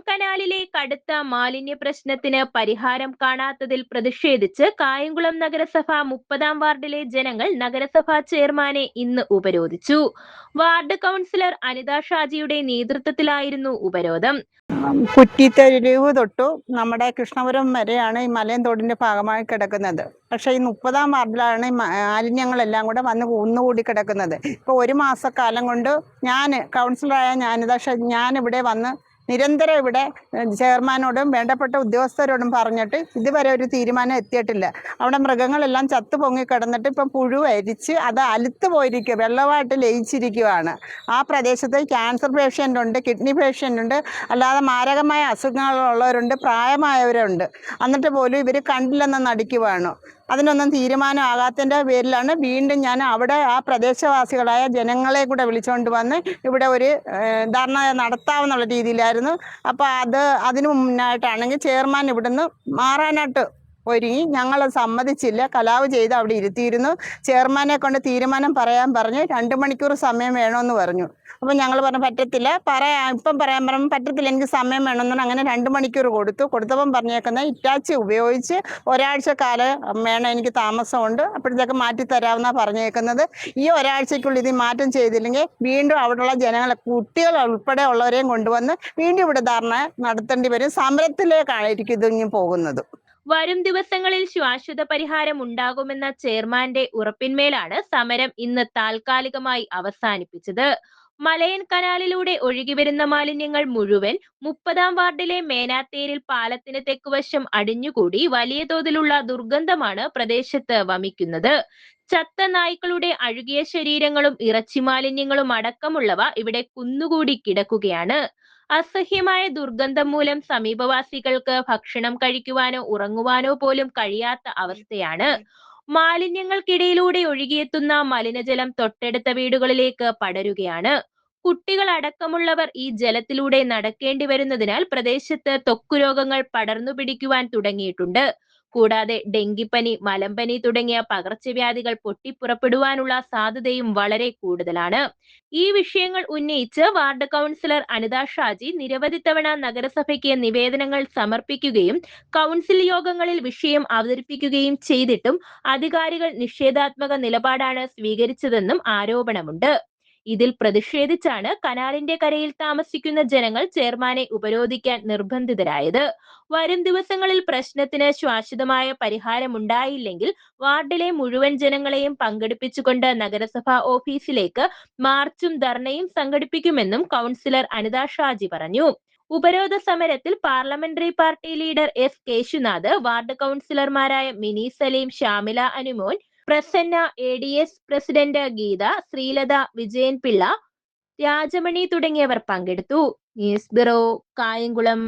കനാലിലെ കടുത്ത മാലിന്യ പ്രശ്നത്തിന് പരിഹാരം കാണാത്തതിൽ പ്രതിഷേധിച്ച് കായംകുളം നഗരസഭ 30-ാം വാർഡിലെ ജനങ്ങൾ നഗരസഭാ ചെയർമാനെ ഇന്ന് ഉപരോധിച്ചു. വാർഡ് കൗൺസിലർ അനിത ഷാജിയുടെ നേതൃത്വത്തിലായിരുന്നു ഉപരോധം. കുറ്റിത്തെരുവ് തൊട്ടു നമ്മുടെ കൃഷ്ണപുരം വരെയാണ് ഈ മലയൻ തോടിന്റെ ഭാഗമായി കിടക്കുന്നത്. പക്ഷേ ഈ 30-ാം വാർഡിലാണ് ഈ മാലിന്യങ്ങളെല്ലാം കൂടെ വന്ന് കുന്നുകൂടി കിടക്കുന്നത്. ഇപ്പോൾ 1 മാസക്കാലം കൊണ്ട് കൗൺസിലറായ ഞാനിവിടെ വന്ന് നിരന്തരം ഇവിടെ ചെയർമാനോടും വേണ്ടപ്പെട്ട ഉദ്യോഗസ്ഥരോടും പറഞ്ഞിട്ട് ഇതുവരെ ഒരു തീരുമാനം എത്തിയിട്ടില്ല. അവിടെ മൃഗങ്ങളെല്ലാം ചത്തു പൊങ്ങി കിടന്നിട്ട് ഇപ്പം പുഴു അരിച്ച് അത് അലുത്ത് പോയിരിക്കുക, വെള്ളമായിട്ട് ലയിച്ചിരിക്കുകയാണ്. ആ പ്രദേശത്ത് ക്യാൻസർ പേഷ്യൻ്റ് ഉണ്ട്, കിഡ്നി പേഷ്യൻ്റ് ഉണ്ട്, അല്ലാതെ മാരകമായ അസുഖങ്ങളുള്ളവരുണ്ട്, പ്രായമായവരുണ്ട്. എന്നിട്ട് പോലും ഇവർ കണ്ടില്ലെന്ന് നടിക്കുവാണ്. അതിനൊന്നും തീരുമാനമാകാത്തതിൻ്റെ പേരിലാണ് വീണ്ടും ഞാൻ അവിടെ ആ പ്രദേശവാസികളായ ജനങ്ങളെ കൂടെ വിളിച്ചുകൊണ്ട് വന്ന് ഇവിടെ ഒരു ധർണ നടത്താമെന്നുള്ള രീതിയിലായിരുന്നു. അപ്പോൾ അതിനു മുന്നായിട്ടാണെങ്കിൽ ചെയർമാൻ ഇവിടുന്ന് മാറാനായിട്ട് ഒരുങ്ങി. ഞങ്ങൾ സമ്മതിച്ചില്ല, കലാവ് ചെയ്ത് അവിടെ ഇരുത്തിയിരുന്നു. ചെയർമാനെ കൊണ്ട് തീരുമാനം പറയാൻ പറഞ്ഞ് 2 മണിക്കൂർ സമയം വേണമെന്ന് പറഞ്ഞു. അപ്പോൾ ഞങ്ങൾ പറഞ്ഞു പറ്റത്തില്ല, ഇപ്പം പറയാൻ പറയുമ്പോൾ പറ്റത്തില്ല, എനിക്ക് സമയം വേണമെന്ന്. അങ്ങനെ 2 മണിക്കൂർ കൊടുത്തപ്പം പറഞ്ഞേക്കുന്നത് ഇറ്റാച്ചി ഉപയോഗിച്ച് ഒരാഴ്ച കാലം വേണം, എനിക്ക് താമസമുണ്ട്, അപ്പോഴത്തേക്ക് മാറ്റിത്തരാമെന്നാണ് പറഞ്ഞേക്കുന്നത്. ഈ ഒരാഴ്ചയ്ക്കുള്ളിൽ ഇത് മാറ്റം ചെയ്തില്ലെങ്കിൽ വീണ്ടും അവിടെയുള്ള ജനങ്ങളെ, കുട്ടികൾ ഉൾപ്പെടെ ഉള്ളവരെയും കൊണ്ടുവന്ന് വീണ്ടും ഇവിടെ ധർണ നടത്തേണ്ടി വരും. സമരത്തിലേക്കായിരിക്കും ഇതിഞ്ഞ് പോകുന്നത്. വരും ദിവസങ്ങളിൽ ശാശ്വത പരിഹാരം ഉണ്ടാകുമെന്ന ചെയർമാന്റെ ഉറപ്പിന്മേലാണ് സമരം ഇന്ന് താൽക്കാലികമായി അവസാനിപ്പിച്ചത്. മലയൻ കനാലിലൂടെ ഒഴുകിവരുന്ന മാലിന്യങ്ങൾ മുഴുവൻ 30-ാം വാർഡിലെ മേനാത്തേരിൽ പാലത്തിന് തെക്കുവശം അടിഞ്ഞുകൂടി വലിയ തോതിലുള്ള ദുർഗന്ധമാണ് പ്രദേശത്ത് വമിക്കുന്നത്. ചത്ത നായ്ക്കളുടെ അഴുകിയ ശരീരങ്ങളും ഇറച്ചി മാലിന്യങ്ങളും അടക്കമുള്ളവ ഇവിടെ കുന്നുകൂടി കിടക്കുകയാണ്. അസഹ്യമായ ദുർഗന്ധം മൂലം സമീപവാസികൾക്ക് ഭക്ഷണം കഴിക്കുവാനോ ഉറങ്ങുവാനോ പോലും കഴിയാത്ത അവസ്ഥയാണ്. മാലിന്യങ്ങൾക്കിടയിലൂടെ ഒഴുകിയെത്തുന്ന മലിനജലം തൊട്ടടുത്ത വീടുകളിലേക്ക് പടരുകയാണ്. കുട്ടികൾ അടക്കമുള്ളവർ ഈ ജലത്തിലൂടെ നടക്കേണ്ടി വരുന്നതിനാൽ പ്രദേശത്ത് ത്വക്കുരോഗങ്ങൾ പടർന്നു പിടിക്കുവാൻ തുടങ്ങിയിട്ടുണ്ട്. കൂടാതെ ഡെങ്കിപ്പനി, മലമ്പനി തുടങ്ങിയ പകർച്ചവ്യാധികൾ പൊട്ടിപ്പുറപ്പെടുവാനുള്ള സാധ്യതയും വളരെ കൂടുതലാണ്. ഈ വിഷയങ്ങൾ ഉന്നയിച്ച് വാർഡ് കൗൺസിലർ അനിത ഷാജി നിരവധി തവണ നഗരസഭയ്ക്ക് നിവേദനങ്ങൾ സമർപ്പിക്കുകയും കൗൺസിൽ യോഗങ്ങളിൽ വിഷയം അവതരിപ്പിക്കുകയും ചെയ്തിട്ടും അധികാരികൾ നിഷേധാത്മക നിലപാടാണ് സ്വീകരിച്ചതെന്നും ആരോപണമുണ്ട്. ഇതിൽ പ്രതിഷേധിച്ചാണ് കനാലിന്റെ കരയിൽ താമസിക്കുന്ന ജനങ്ങൾ ചെയർമാനെ ഉപരോധിക്കാൻ നിർബന്ധിതരായത്. വരും ദിവസങ്ങളിൽ പ്രശ്നത്തിന് ശാശ്വതമായ പരിഹാരമുണ്ടായില്ലെങ്കിൽ വാർഡിലെ മുഴുവൻ ജനങ്ങളെയും പങ്കെടുപ്പിച്ചുകൊണ്ട് നഗരസഭാ ഓഫീസിലേക്ക് മാർച്ചും ധർണയും സംഘടിപ്പിക്കുമെന്നും കൗൺസിലർ അനിത ഷാജി പറഞ്ഞു. ഉപരോധ സമരത്തിൽ parliamentary party leader S Keshunath, വാർഡ് കൗൺസിലർമാരായ മിനി സലീം, ശ്യാമില അനുമോൻ, പ്രസന്ന, ADS പ്രസിഡന്റ് ഗീത, ശ്രീലത, വിജയൻ പിള്ള, രാജമണി തുടങ്ങിയവർ പങ്കെടുത്തു. News bureau, Kayamkulam.